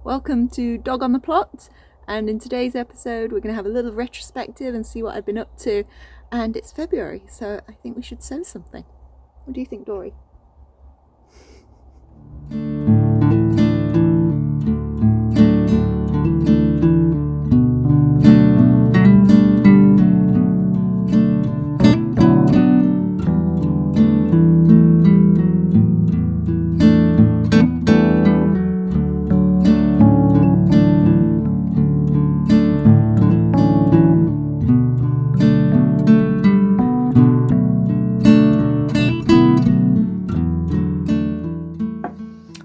Welcome to Dog on the Plot, and in today's episode we're going to have a little retrospective and see what I've been up to. And it's February, so I think we should sow something. What do you think, Dory?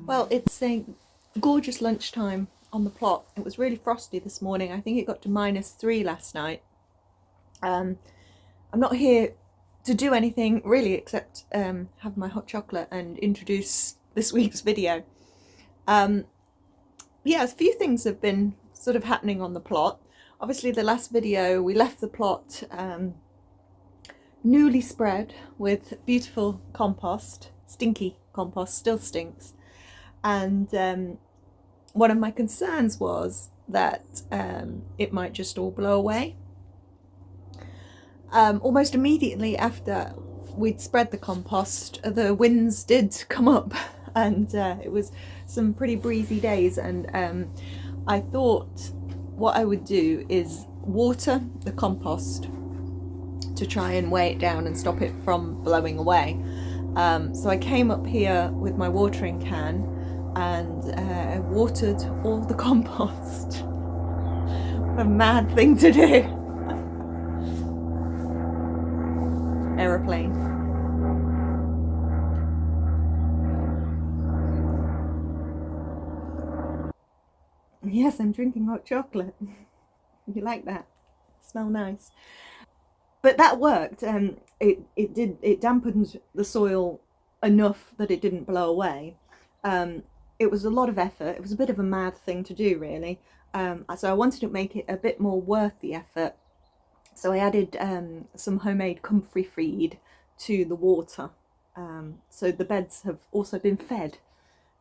Well, it's a gorgeous lunchtime on the plot. It was really frosty this morning. I think it got to -3 last night. I'm not here to do anything really except have my hot chocolate and introduce this week's video. Yeah, a few things have been sort of happening on the plot. Obviously the last video we left the plot newly spread with beautiful compost. Stinky compost, still stinks. And one of my concerns was that it might just all blow away. Almost immediately after we'd spread the compost, the winds did come up, and it was some pretty breezy days, and I thought what I would do is water the compost to try and weigh it down and stop it from blowing away. So I came up here with my watering can and watered all the compost. What a mad thing to do. Aeroplane. Yes, I'm drinking hot chocolate. You like that? Smell nice. But that worked. It dampened the soil enough that it didn't blow away. It was a lot of effort. It was a bit of a mad thing to do, really. So I wanted to make it a bit more worth the effort. So I added some homemade comfrey feed to the water. So the beds have also been fed.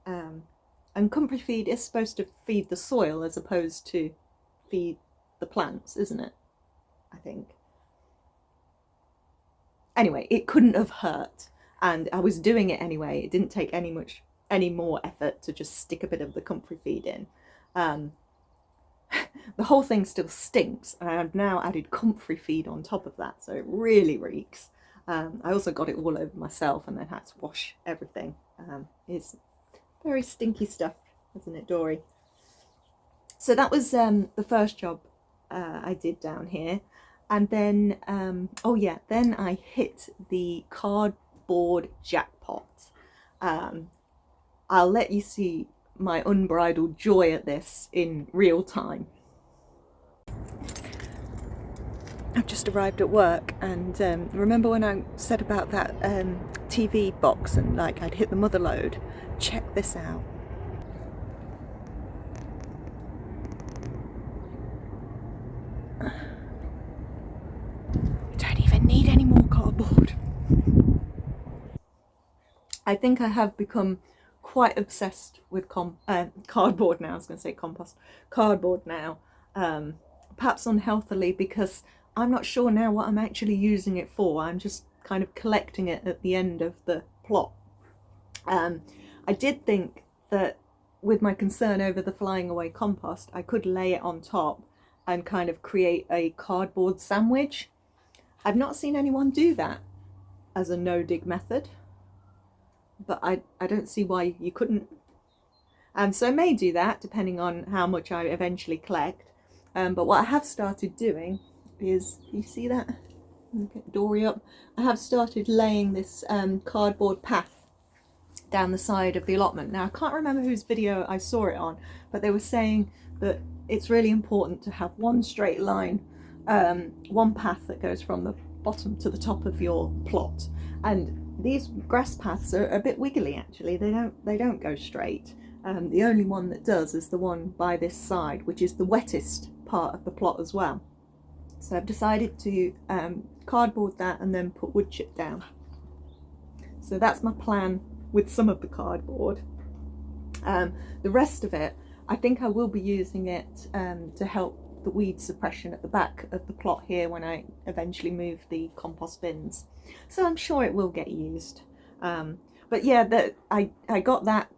And comfrey feed is supposed to feed the soil as opposed to feed the plants, isn't it? I think. Anyway, it couldn't have hurt. And I was doing it anyway. It didn't take any more effort to just stick a bit of the comfrey feed in. The whole thing still stinks, and I've now added comfrey feed on top of that, so it really reeks. I also got it all over myself and then had to wash everything. It's very stinky stuff, isn't it, Dory? So that was the first job I did down here. And then, oh yeah, then I hit the cardboard jackpot. I'll let you see my unbridled joy at this in real time. I've just arrived at work, and remember when I said about that TV box and like I'd hit the mother lode? Check this out. You don't even need any more cardboard. I think I have become quite obsessed with cardboard now. I was going to say compost. Cardboard now. Perhaps unhealthily, because I'm not sure now what I'm actually using it for. I'm just kind of collecting it at the end of the plot. I did think that with my concern over the flying away compost, I could lay it on top and kind of create a cardboard sandwich. I've not seen anyone do that as a no-dig method, but I don't see why you couldn't. So I may do that depending on how much I eventually collect. But what I have started doing is, you see that? Get Dory up. I have started laying this cardboard path down the side of the allotment. Now I can't remember whose video I saw it on, but they were saying that it's really important to have one straight line, one path that goes from the bottom to the top of your plot. And these grass paths are a bit wiggly actually. They don't go straight. The only one that does is the one by this side, which is the wettest part of the plot as well. So I've decided to cardboard that and then put wood chip down. So that's my plan with some of the cardboard. The rest of it I think I will be using it to help the weed suppression at the back of the plot here when I eventually move the compost bins. So I'm sure it will get used. But yeah, I got that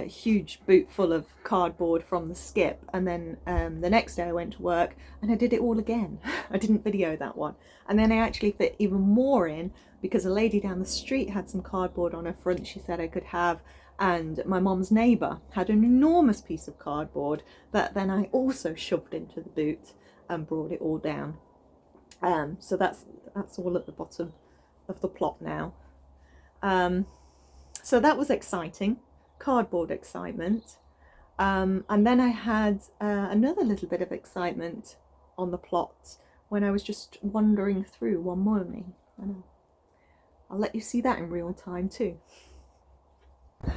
huge boot full of cardboard from the skip, and then the next day I went to work and I did it all again. I didn't video that one, and then I actually fit even more in because a lady down the street had some cardboard on her front she said I could have, and my mom's neighbour had an enormous piece of cardboard that then I also shoved into the boot and brought it all down. So that's all at the bottom of the plot now. So that was exciting, cardboard excitement. And then I had another little bit of excitement on the plot when I was just wandering through one morning. I'll let you see that in real time too.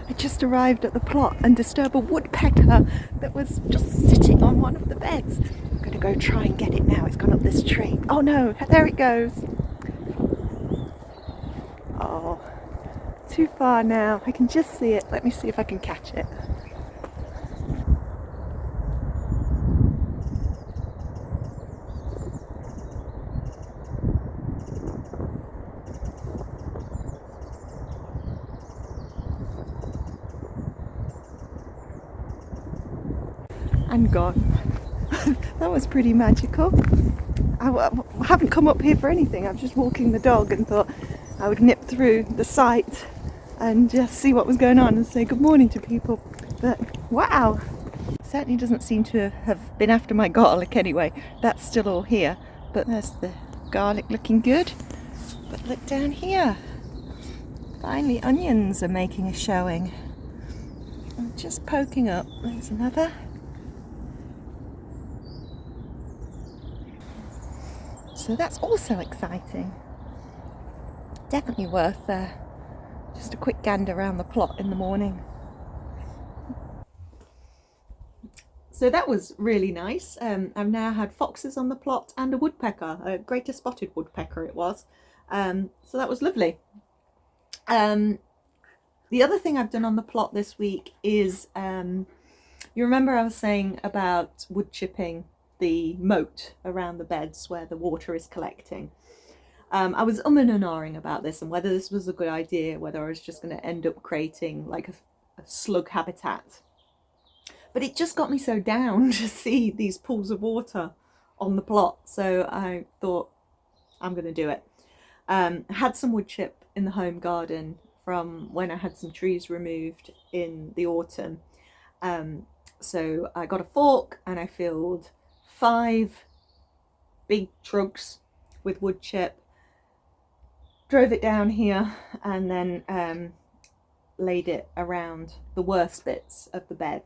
I just arrived at the plot and disturbed a woodpecker that was just sitting on one of the beds. I'm going to go try and get it now. It's gone up this tree. Oh no, there it goes. Oh, too far now. I can just see it. Let me see if I can catch it. And gone. That was pretty magical. I haven't come up here for anything. I'm just walking the dog and thought I would nip through the site and just see what was going on and say good morning to people. But wow, it certainly doesn't seem to have been after my garlic anyway. That's still all here, but there's the garlic looking good. But look down here. Finally onions are making a showing. I'm just poking up. There's another. So that's also exciting. Definitely worth just a quick gander around the plot in the morning. So that was really nice. I've now had foxes on the plot and a woodpecker, a greater spotted woodpecker it was. So that was lovely. The other thing I've done on the plot this week is, you remember I was saying about wood chipping the moat around the beds where the water is collecting. I was umming and ahhing about this and whether this was a good idea, whether I was just going to end up creating like a slug habitat. But it just got me so down to see these pools of water on the plot, so I thought I'm going to do it. I had some wood chip in the home garden from when I had some trees removed in the autumn. So I got a fork and I filled 5 big trugs with wood chip, drove it down here, and then laid it around the worst bits of the bed.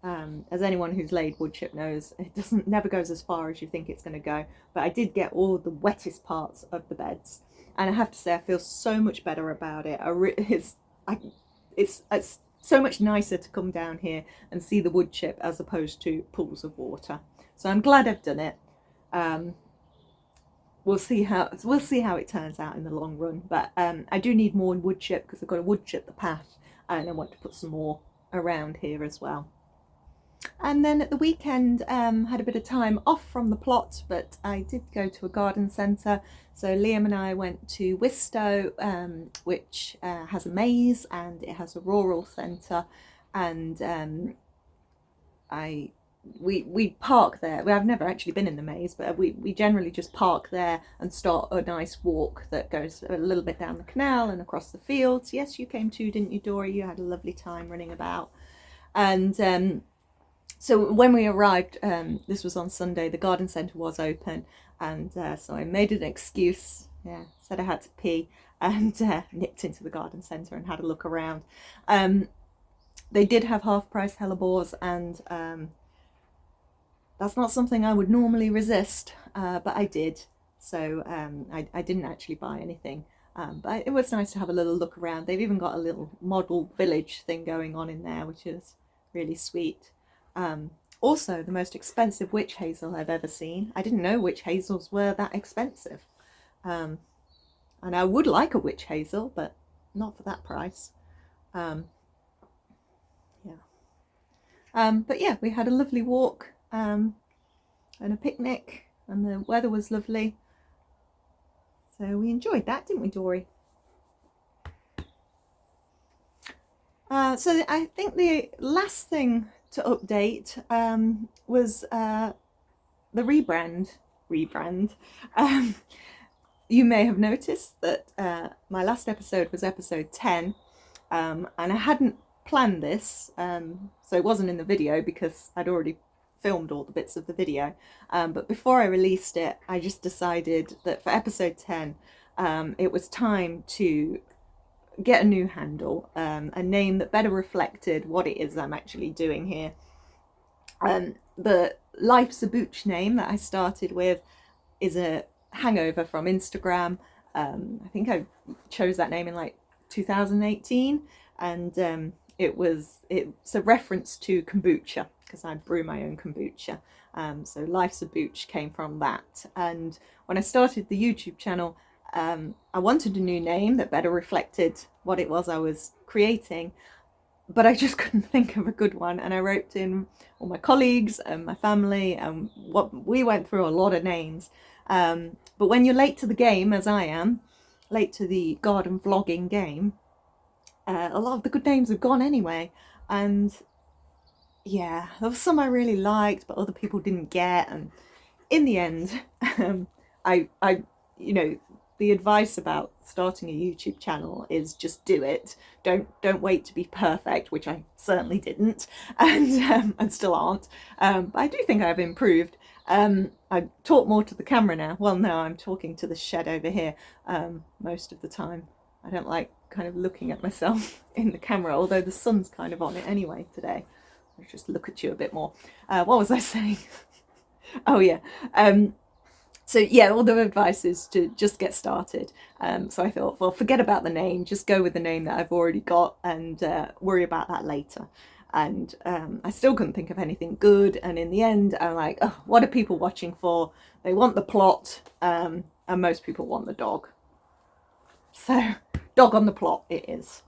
As anyone who's laid wood chip knows, it never goes as far as you think it's going to go, but I did get all the wettest parts of the beds, and I have to say I feel so much better about it. It's so much nicer to come down here and see the wood chip as opposed to pools of water. So I'm glad I've done it. We'll see how it turns out in the long run. But I do need more wood chip because I've got to wood chip the path, and I want to put some more around here as well. And then at the weekend, had a bit of time off from the plot, but I did go to a garden centre. So Liam and I went to Wistow, which has a maze and it has a rural centre, and we park there. Well, I've never actually been in the maze, but we generally just park there and start a nice walk that goes a little bit down the canal and across the fields. Yes, you came too, didn't you, Dory? You had a lovely time running about. And so when we arrived, this was on Sunday, the garden centre was open, and so I made an excuse, said I had to pee, and nipped into the garden centre and had a look around. They did have half-price hellebores, and that's not something I would normally resist, but I did. So I didn't actually buy anything, but it was nice to have a little look around. They've even got a little model village thing going on in there, which is really sweet. Also, the most expensive witch hazel I've ever seen. I didn't know witch hazels were that expensive. And I would like a witch hazel, but not for that price. Yeah. But yeah, we had a lovely walk and a picnic, and the weather was lovely. So we enjoyed that, didn't we, Dory? So I think the last thing to update was the rebrand. You may have noticed that my last episode was episode 10, and I hadn't planned this, so it wasn't in the video because I'd already filmed all the bits of the video. But before I released it, I just decided that for episode 10, it was time to get a new handle, a name that better reflected what it is I'm actually doing here. The Life's a Booch name that I started with is a hangover from Instagram. I think I chose that name in like 2018, and it's a reference to kombucha because I brew my own kombucha. So Life's a Booch came from that. And when I started the YouTube channel, I wanted a new name that better reflected what it was I was creating, but I just couldn't think of a good one. And I wrote in all my colleagues and my family, and we went through a lot of names. But when you're late to the game, as I am, late to the garden vlogging game, a lot of the good names have gone anyway. And yeah, there were some I really liked, but other people didn't get. And in the end, I you know, the advice about starting a YouTube channel is just do it. Don't wait to be perfect, which I certainly didn't, and still aren't. But I do think I've improved. I talk more to the camera now. Well, no, I'm talking to the shed over here most of the time. I don't like kind of looking at myself in the camera, although the sun's kind of on it anyway today. I'll just look at you a bit more. What was I saying? Oh yeah. So yeah, all the advice is to just get started. So I thought, well, forget about the name, just go with the name that I've already got and worry about that later. And I still couldn't think of anything good. And in the end, I'm like, oh, what are people watching for? They want the plot, and most people want the dog. So dog on the plot it is.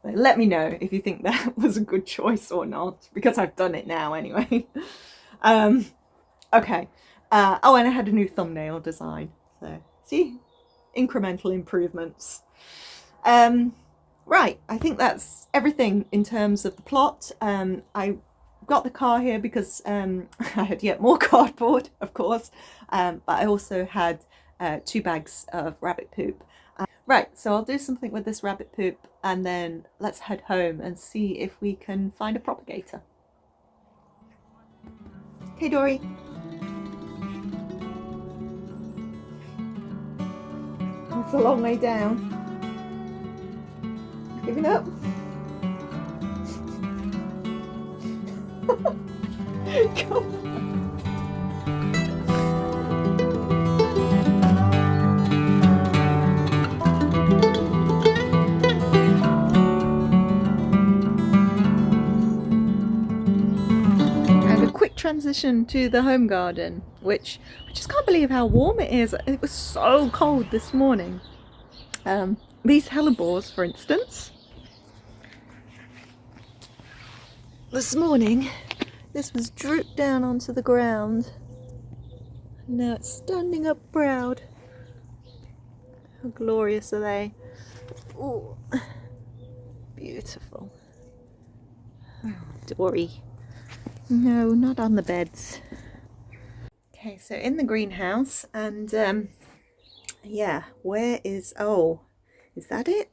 So let me know if you think that was a good choice or not, because I've done it now anyway. Okay. Oh, and I had a new thumbnail design. So, see? Incremental improvements. Right, I think that's everything in terms of the plot. I got the car here because I had yet more cardboard, of course. But I also had 2 bags of rabbit poop. Right, so I'll do something with this rabbit poop and then let's head home and see if we can find a propagator. Okay, Dory. It's a long way down. Giving up? Come on. And a quick transition to the home garden, which I just can't believe how warm it is. It was so cold this morning. These hellebores, for instance, this morning this was drooped down onto the ground. Now it's standing up proud. How glorious are they? Oh, beautiful. Oh, Dory. No, not on the beds. Okay, so in the greenhouse, and yeah, where is, oh, is that it?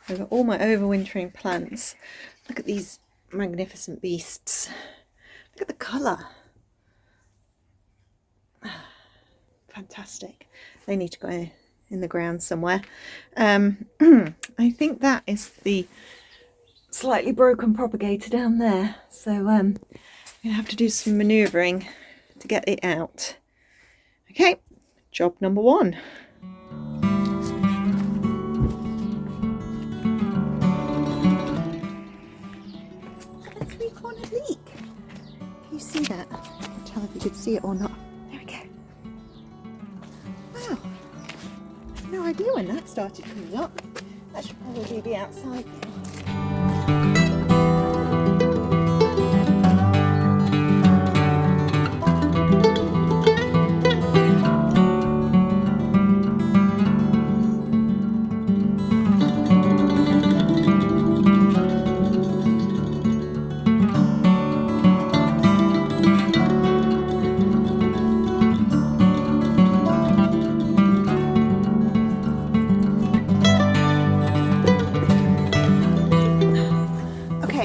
I've got all my overwintering plants. Look at these magnificent beasts. Look at the colour. Fantastic. They need to go in the ground somewhere. I think that is the slightly broken propagator down there. So I'm going to have to do some manoeuvring to get it out. Okay, job number 1. A 3-cornered leek. Can you see that? I can't tell if you could see it or not. There we go. Wow. No idea when that started coming up. That should probably be outside now.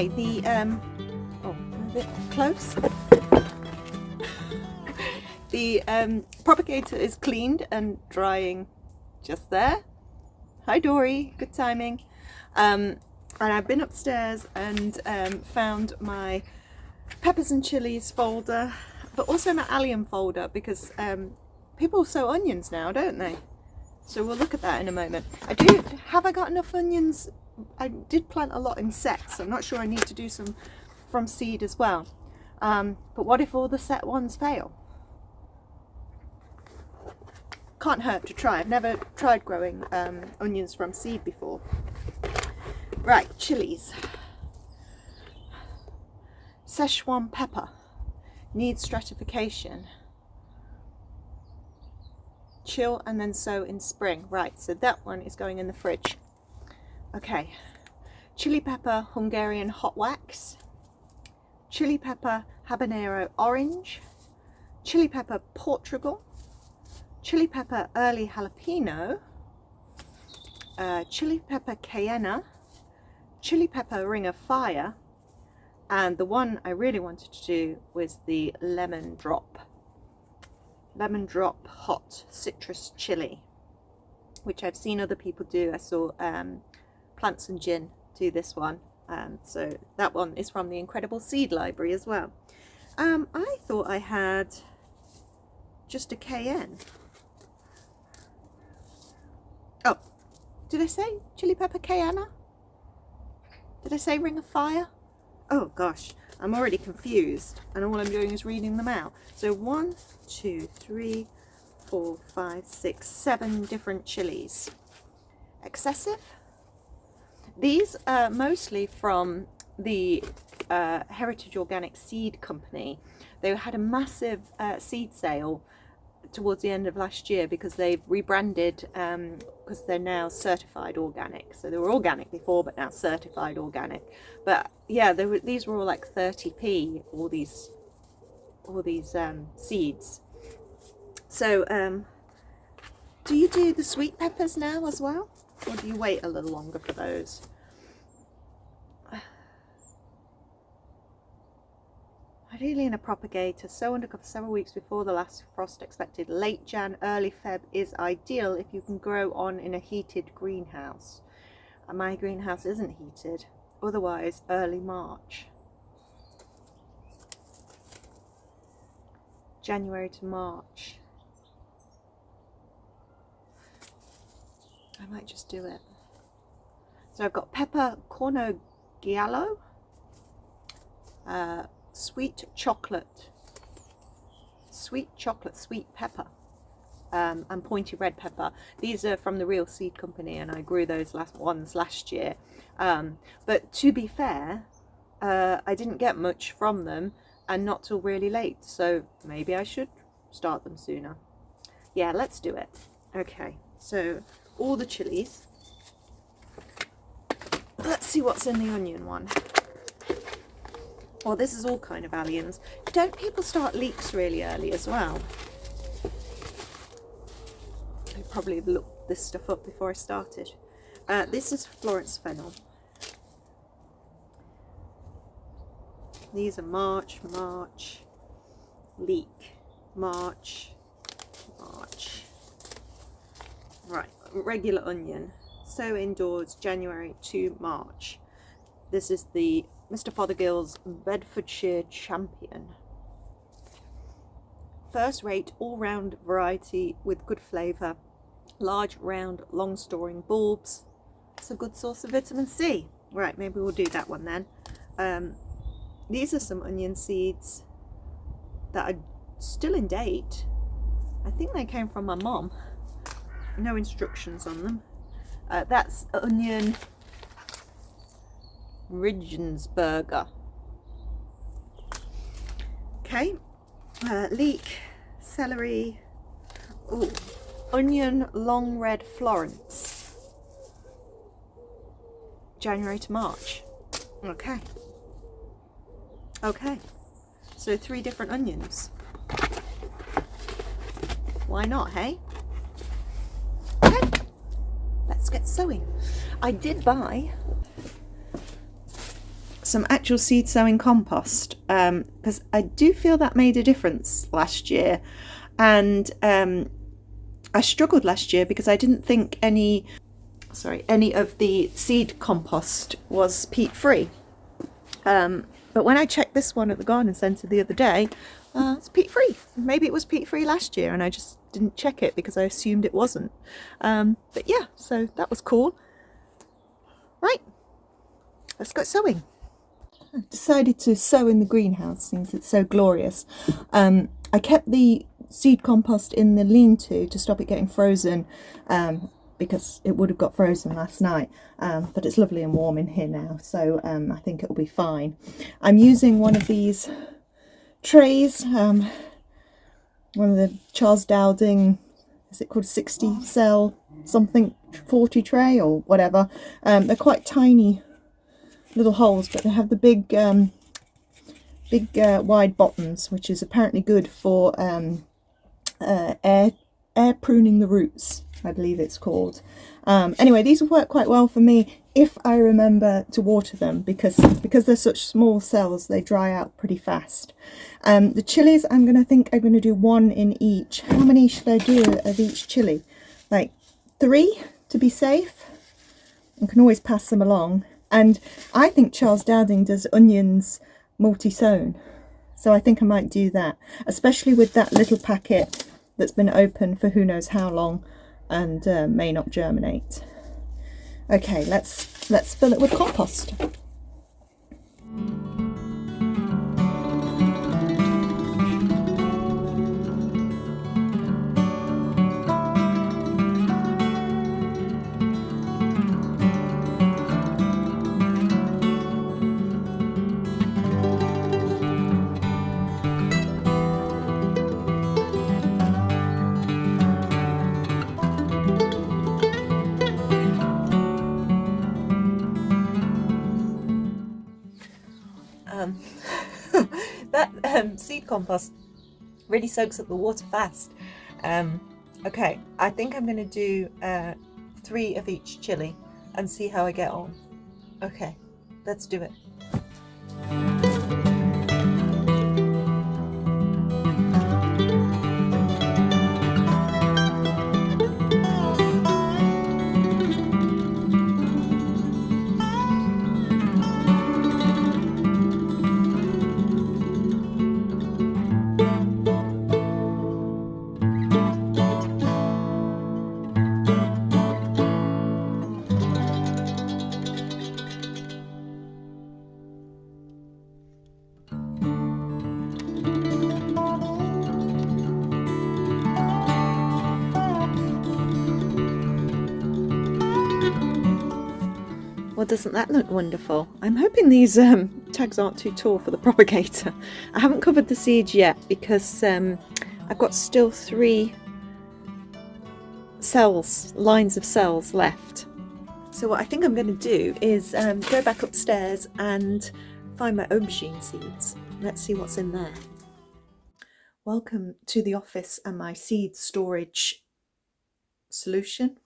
Okay, the oh, a bit close. The propagator is cleaned and drying just there. Hi Dory, good timing. And I've been upstairs and found my peppers and chilies folder, but also my allium folder, because people sow onions now, don't they? So we'll look at that in a moment. Have I got enough onions? I did plant a lot in sets, so I'm not sure I need to do some from seed as well. But what if all the set ones fail? Can't hurt to try. I've never tried growing onions from seed before. Right, chilies. Szechuan pepper needs stratification. Chill and then sow in spring. Right, so that one is going in the fridge. Okay, chili pepper Hungarian hot wax, chili pepper habanero orange, chili pepper Portugal, chili pepper early jalapeno, chili pepper cayenne, chili pepper ring of fire, and the one I really wanted to do was the lemon drop hot citrus chili, which I've seen other people do. I saw Plants and Gin do this one, so that one is from the Incredible Seed Library as well. I thought I had just a cayenne. Oh, did I say chili pepper cayenne? Did I say ring of fire? Oh gosh, I'm already confused, and all I'm doing is reading them out. So 1, 2, 3, 4, 5, 6, 7 different chilies. Excessive? These are mostly from the Heritage Organic Seed Company. They had a massive seed sale towards the end of last year because they've rebranded, because they're now certified organic. So they were organic before, but now certified organic. But yeah, these were all like 30p, all these seeds. So do you do the sweet peppers now as well, or do you wait a little longer for those? Ideally in a propagator, sow under cover several weeks before the last frost expected. Late Jan, early Feb is ideal if you can grow on in a heated greenhouse. And my greenhouse isn't heated, otherwise early March. January to March. I might just do it. So I've got pepper corno giallo, sweet chocolate, sweet pepper, and pointy red pepper. These are from the Real Seed Company, and I grew those last year. But to be fair, I didn't get much from them, and not till really late. So maybe I should start them sooner. Yeah, let's do it. Okay, so all the chilies. Let's see what's in the onion one. Well, this is all kind of alliums. Don't people start leeks really early as well? I probably looked this stuff up before I started. This is Florence fennel. These are March, leek, March. Right, regular onion. Sow indoors January to March. This is the Mr. Fothergill's Bedfordshire Champion. First rate all-round variety with good flavour. Large, round, long storing bulbs. It's a good source of vitamin C. Right, maybe we'll do that one then. These are some onion seeds that are still in date. I think they came from my mom. No instructions on them. That's onion Regensburger. Okay, leek, celery, ooh, onion long red Florence. January to March. Okay. Okay, so 3 different onions. Why not, hey? Okay, let's get sowing. I did buy some actual seed sowing compost, because I do feel that made a difference last year. And I struggled last year because I didn't think any of the seed compost was peat free. But when I checked this one at the garden centre the other day, it's peat free. Maybe it was peat free last year and I just didn't check it because I assumed it wasn't. But yeah, so that was cool. Right, let's go sowing. I decided to sow in the greenhouse since it's so glorious. I kept the seed compost in the lean-to to stop it getting frozen, because it would have got frozen last night, but it's lovely and warm in here now, so I think it'll be fine. I'm using one of these trays, one of the Charles Dowding, is it called 60 cell something 40 tray or whatever. They're quite tiny little holes, but they have the big wide bottoms, which is apparently good for air pruning the roots, I believe it's called. Anyway, these will work quite well for me if I remember to water them, because they're such small cells, they dry out pretty fast. The chilies, I'm going to do one in each. How many should I do of each chili? Like 3 to be safe. I can always pass them along. And I think Charles Dowding does onions multi-sown, so I think I might do that, especially with that little packet that's been open for who knows how long and may not germinate. Okay, let's fill it with compost. That seed compost really soaks up the water fast. Okay, I think I'm going to do 3 of each chili and see how I get on. Okay, let's do it. Well, doesn't that look wonderful? I'm hoping these tags aren't too tall for the propagator. I haven't covered the seeds yet because I've got still 3 lines of cells left. So what I think I'm going to do is go back upstairs and find my aubergine seeds. Let's see what's in there. Welcome to the office and my seed storage solution.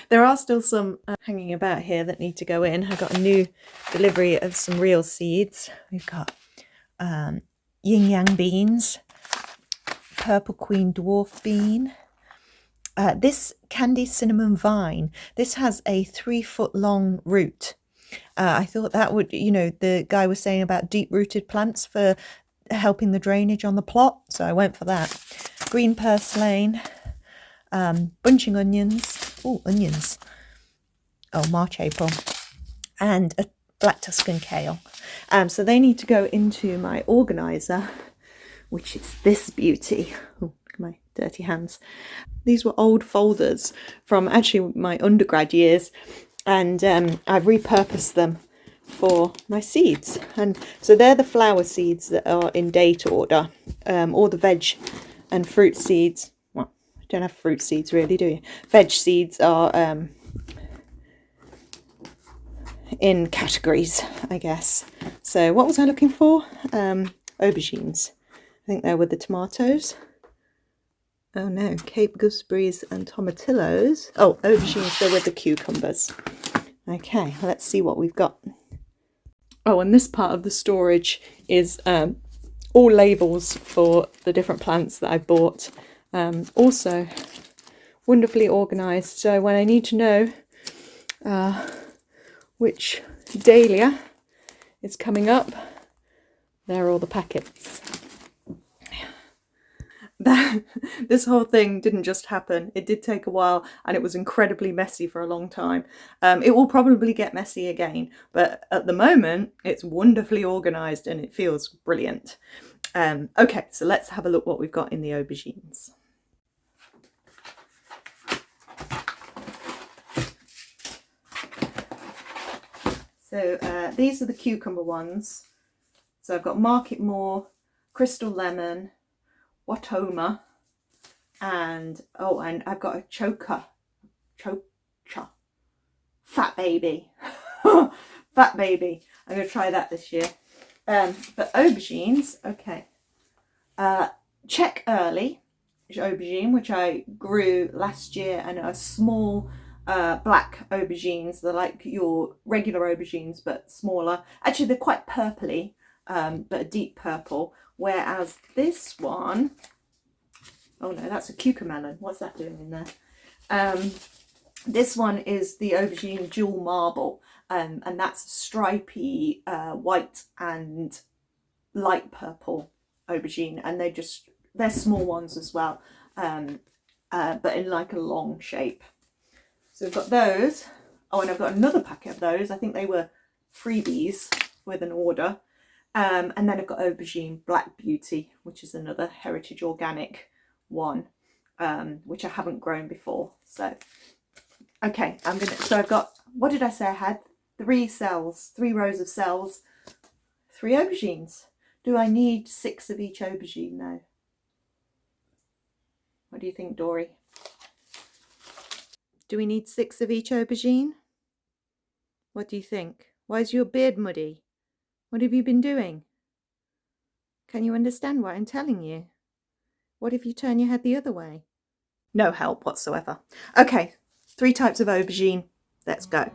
There are still some hanging about here that need to go in. I got a new delivery of some real seeds. We've got yin yang beans, purple queen dwarf bean, this candy cinnamon vine. This has a 3-foot long root. I thought that would, the guy was saying about deep rooted plants for helping the drainage on the plot, so I went for that. Green purslane, bunching onions, March, April, and a black Tuscan kale. So they need to go into my organizer, which is this beauty. Oh, look at my dirty hands. These were old folders from actually my undergrad years, and I've repurposed them for my seeds. And so they're the flower seeds that are in date order. All the veg and fruit seeds, well, I don't have fruit seeds really, do you? Veg seeds are in categories, I guess. So what was I looking for? Aubergines. I think they're with the tomatoes. Oh no, Cape gooseberries and tomatillos. Oh, aubergines, they're with the cucumbers. Okay, let's see what we've got. Oh, and this part of the storage is all labels for the different plants that I bought. Also wonderfully organised, so when I need to know which dahlia is coming up, there are all the packets. This whole thing didn't just happen. It did take a while, and it was incredibly messy for a long time. It will probably get messy again, but at the moment it's wonderfully organised and it feels brilliant. Okay, so let's have a look what we've got in the aubergines. So these are the cucumber ones. So I've got Market More, Crystal Lemon, Watoma, and I've got a choker, Fat Baby, Fat Baby. I'm going to try that this year. But aubergines, okay. Check Early aubergine, which I grew last year, and a small black aubergines. They're like your regular aubergines but smaller. Actually, they're quite purpley, but a deep purple. Whereas this one, oh no, that's a cucumber. What's that doing in there? This one is the aubergine Jewel Marble, and that's stripy white and light purple aubergine, and they're small ones as well, but in like a long shape. So we've got those. Oh, and I've got another packet of those. I think they were freebies with an order. And then I've got aubergine Black Beauty, which is another heritage organic one, which I haven't grown before. So, okay, so I've got, what did I say I had? 3 rows of cells, 3 aubergines. Do I need 6 of each aubergine though? What do you think, Dory? Do we need 6 of each aubergine? What do you think? Why is your beard muddy? What have you been doing? Can you understand what I'm telling you? What if you turn your head the other way? No help whatsoever. Okay, 3 types of aubergine. Let's go.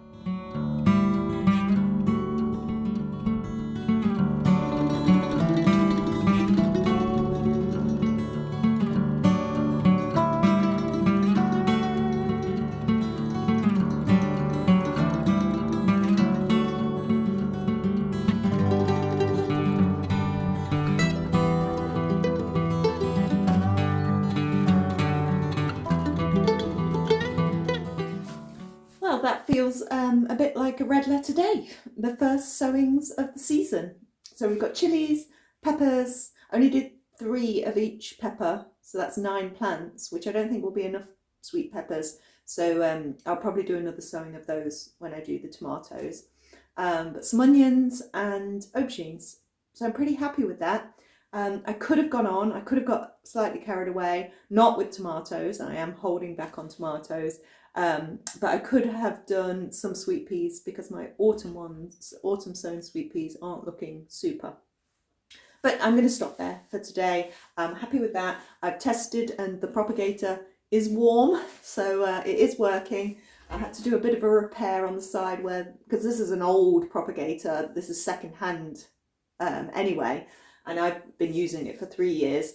Well, that feels a bit like a red letter day, the first sowings of the season. So we've got chilies, peppers. I only did 3 of each pepper, so that's 9 plants, which I don't think will be enough sweet peppers. So I'll probably do another sowing of those when I do the tomatoes. But some onions and aubergines. So I'm pretty happy with that. I could have got slightly carried away, not with tomatoes. I am holding back on tomatoes. But I could have done some sweet peas because my autumn sown sweet peas aren't looking super. But I'm going to stop there for today. I'm happy with that. I've tested and the propagator is warm, so it is working. I had to do a bit of a repair on the side because this is an old propagator. This is second hand anyway, and I've been using it for 3 years.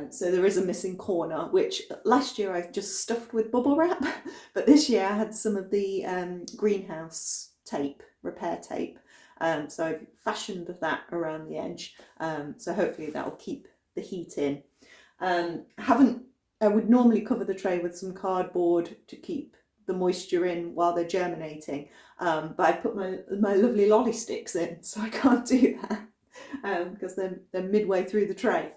So there is a missing corner, which last year I just stuffed with bubble wrap, but this year I had some of the greenhouse tape, repair tape. So I've fashioned that around the edge. So hopefully that will keep the heat in. I would normally cover the tray with some cardboard to keep the moisture in while they're germinating. But I put my lovely lolly sticks in, so I can't do that because they're midway through the tray.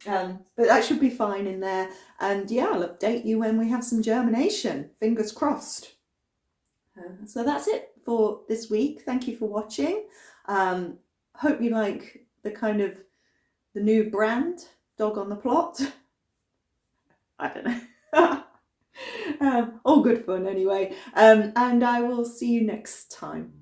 But that should be fine in there. And yeah, I'll update you when we have some germination. Fingers crossed. So that's it for this week. Thank you for watching. Hope you like the new brand, Dog on the Plot. I don't know. All good fun anyway. And I will see you next time.